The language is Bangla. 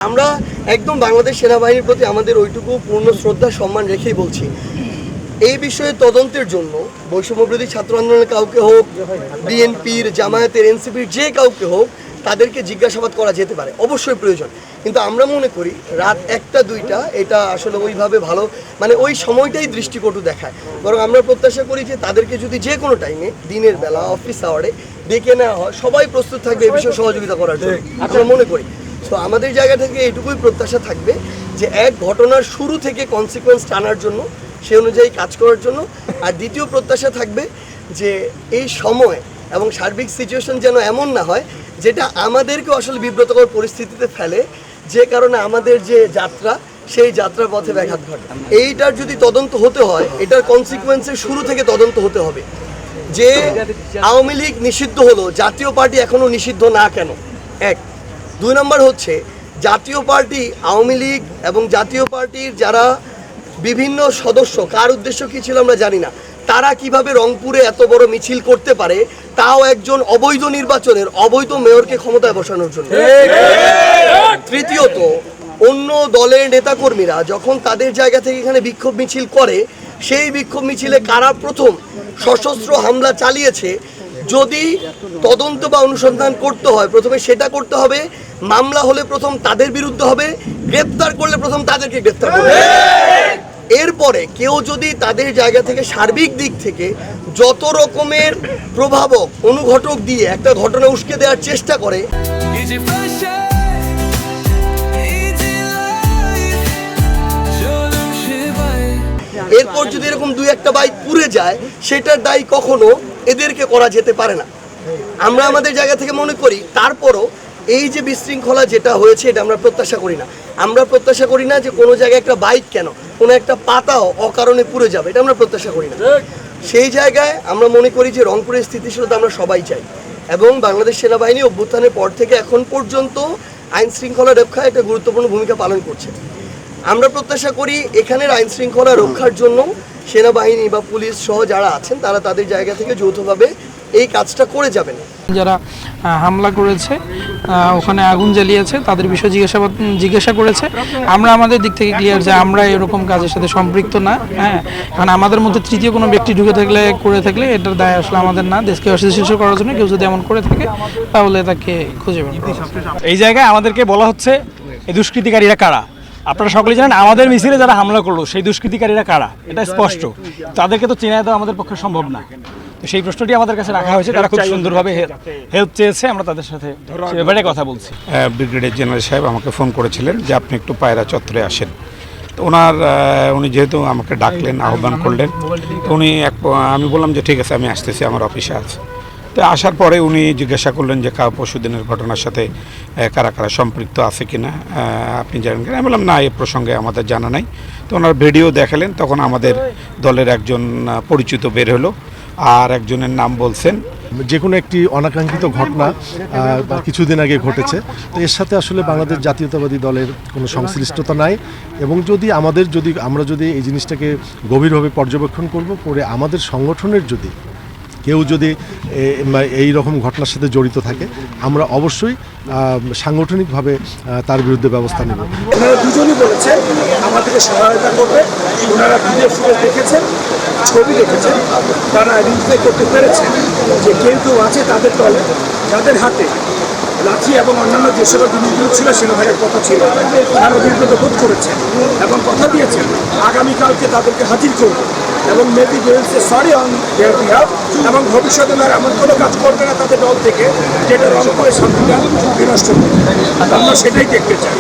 আমরা একদম বাংলাদেশ সেনাবাহিনীর প্রতি আমাদের ওইটুকু পূর্ণ শ্রদ্ধা সম্মান রেখেই বলছি এই বিষয়ে তদন্তের জন্য বৈষম্যবিরোধী ছাত্র আন্দোলনের কাউকে হোক, বিএনপির, জামায়াতের, এনসিপির যে কাউকে হোক তাদেরকে জিজ্ঞাসাবাদ করা যেতে পারে, অবশ্যই প্রয়োজন। কিন্তু আমরা মনে করি রাত 1টা-2টা এটা আসলে ওইভাবে ভালো মানে ওই সময়টাই দৃষ্টিকটু দেখায়। বরং আমরা প্রত্যাশা করি যে তাদেরকে যদি যে কোনো টাইমে দিনের বেলা অফিস আওয়ারে ডেকে নেওয়া হয়, সবাই প্রস্তুত থাকবে এই বিষয়ে সহযোগিতা করার জন্য আমরা মনে করি। তো আমাদের জায়গা থেকে এটুকুই প্রত্যাশা থাকবে যে এক ঘটনার শুরু থেকে কনসিকোয়েন্স টানার জন্য, সে অনুযায়ী কাজ করার জন্য। আর দ্বিতীয় প্রত্যাশা থাকবে যে এই সময় এবং সার্বিক সিচুয়েশন যেন এমন না হয় যেটা আমাদেরকে আসলে বিব্রতকর পরিস্থিতিতে ফেলে, যে কারণে আমাদের যে যাত্রা সেই যাত্রার পথে ব্যাঘাত ঘটে। এইটার যদি তদন্ত হতে হয়, এটার কনসিকোয়েন্সের শুরু থেকে তদন্ত হতে হবে। যে আওয়ামী লীগ নিষিদ্ধ হলো, জাতীয় পার্টি এখনও নিষিদ্ধ না কেন? এক। 2 নম্বর হচ্ছে জাতীয় পার্টি, আওয়ামী লীগ এবং জাতীয় পার্টির যারা বিভিন্ন সদস্য, কার উদ্দেশ্য কী ছিল আমরা জানি না, তারা কিভাবে রংপুরে এত বড় মিছিল করতে পারে, তাও একজন অবৈধ নির্বাচনের অবৈধ মেয়রকে ক্ষমতায় বসানোর জন্য। তৃতীয়ত, অন্য দলের নেতাকর্মীরা যখন তাদের জায়গা থেকে এখানে বিক্ষোভ মিছিল করে, সেই বিক্ষোভ মিছিলে কারা প্রথম সশস্ত্র হামলা চালিয়েছে যদি তদন্ত বা অনুসন্ধান করতে হয়, প্রথমে সেটা করতে হবে। মামলা হলে প্রথম তাদের বিরুদ্ধে হবে, গ্রেপ্তার করলে প্রথম তাদেরকে গ্রেপ্তার করবে। এরপরে কেউ যদি তাদের জায়গা থেকে সার্বিক দিক থেকে যত রকমের প্রভাবক অনুঘটক দিয়ে একটা ঘটনা উস্কে দেওয়ার চেষ্টা করে, এরপর যদি এরকম 2-1টা বাইক পুড়ে যায়, সেটার দায়ী কখনো এদেরকে করা যেতে পারে না। আমরা আমাদের জায়গা থেকে মনে করি তারপরও এই যে বিশৃঙ্খলা যেটা হয়েছে এটা আমরা প্রত্যাশা করি না। আমরা প্রত্যাশা করি না যে কোনো জায়গায় একটা বাইক কেন, কোনো একটা পাতাও অকারণে পুড়ে যাবে, এটা আমরা প্রত্যাশা করি না। সেই জায়গায় আমরা মনে করি যে রংপুরের স্থিতিশীলতা আমরা সবাই চাই, এবং বাংলাদেশ সেনাবাহিনী অভ্যুত্থানের পর থেকে এখন পর্যন্ত আইন শৃঙ্খলা রক্ষায় একটা গুরুত্বপূর্ণ ভূমিকা পালন করছে। আমরা প্রত্যাশা করি এখানের আইন শৃঙ্খলা রক্ষার জন্য সেনাবাহিনী বা পুলিশ সহ যারা আছেন তারা তাদের জায়গা থেকে যৌথভাবে এই কাজটা করে যাবেন। যারা হামলা করেছে, ওখানে আগুন জ্বালিয়েছে, তাদের বিষয়ে জিজ্ঞাসা করেছে। আমরা আমাদের দিক থেকে ক্লিয়ার যে আমরা এরকম কাজের সাথে সম্পৃক্ত না। হ্যাঁ, মানে আমাদের মধ্যে তৃতীয় কোনো ব্যক্তি ঢুকে করে থাকলে এটার দায় আসলে আমাদের না। দেশকে অস্থিতিশীল করার জন্য কেউ যদি এমন করে থাকে তাহলে তাকে খুঁজে বের করা হবে। এই জায়গায় আমাদেরকে বলা হচ্ছে এই দুষ্কৃতিকারীরা কারা। আপনারা সকলেই জানেন আমাদের মিছিলে যারা হামলা করলো সেই দুষ্কৃতিকারীরা কারা, এটা স্পষ্ট। তাদেরকে তো চেনা দেওয়া আমাদের পক্ষে সম্ভব না। তো সেই প্রশ্নটি আমাদের কাছে রাখা হয়েছে। তারা খুব সুন্দরভাবে হেল্প চেয়েছে, আমরা তাদের সাথে এবারে কথা বলছি। ব্রিগেডিয়ার জেনারেল সাহেব আমাকে ফোন করেছিলেন যে আপনি একটু পায়রা চত্বরে আসেন। তো উনি যেহেতু আমাকে ডাকলেন, আহ্বান করলেন, তো আমি বললাম যে ঠিক আছে আমি আসতেছি, আমার অফিসে আছে। তো আসার পরে উনি জিজ্ঞাসা করলেন যে পরশুদিনের ঘটনার সাথে কারা কারা সম্পৃক্ত আছে কি না, আপনি জানেন কিনা। আমি বললাম না, এই প্রসঙ্গে আমাদের জানা নাই। তো ওনার ভিডিও দেখালেন, তখন আমাদের দলের একজন পরিচিত বের হলো, আর একজনের নাম বলছেন। যে কোনো একটি অনাকাঙ্ক্ষিত ঘটনা কিছুদিন আগে ঘটেছে, তো এর সাথে আসলে বাংলাদেশ জাতীয়তাবাদী দলের কোনো সংশ্লিষ্টতা নাই। এবং আমরা যদি এই জিনিসটাকে গভীরভাবে পর্যবেক্ষণ করে আমাদের সংগঠনের যদি কেউ যদি এই রকম ঘটনার সাথে জড়িত থাকে, আমরা অবশ্যই সাংগঠনিকভাবে তার বিরুদ্ধে ব্যবস্থা নেব। ওনারা দুজনই বলেছেন আমাদেরকে সহায়তা করবে। ওনারা ভিডিও ফুটেজ দেখেছেন, ছবি দেখেছেন, তারা আইডেন্টিফাই করতে পেরেছেন যে কেউ কেউ আছে তাদের দলে যাদের হাতে লাঠি এবং অন্যান্য যে সকল জিনিসগুলো ছিল সেনাবাহিনীর কথা ছিল, তারা অভিজ্ঞতা বোধ করেছেন এবং কথা দিয়েছেন আগামীকালকে তাদেরকে হাজির করবে এবং মেবি বলছে সরি অন দেয়ার বিহাফ, এবং ভবিষ্যতে তারা এমন কোনো কাজ করবে না তাদের দল থেকে যেটা রংপুরের শান্তিটা বিনষ্ট করবে। আমরা সেটাই দেখতে চাই।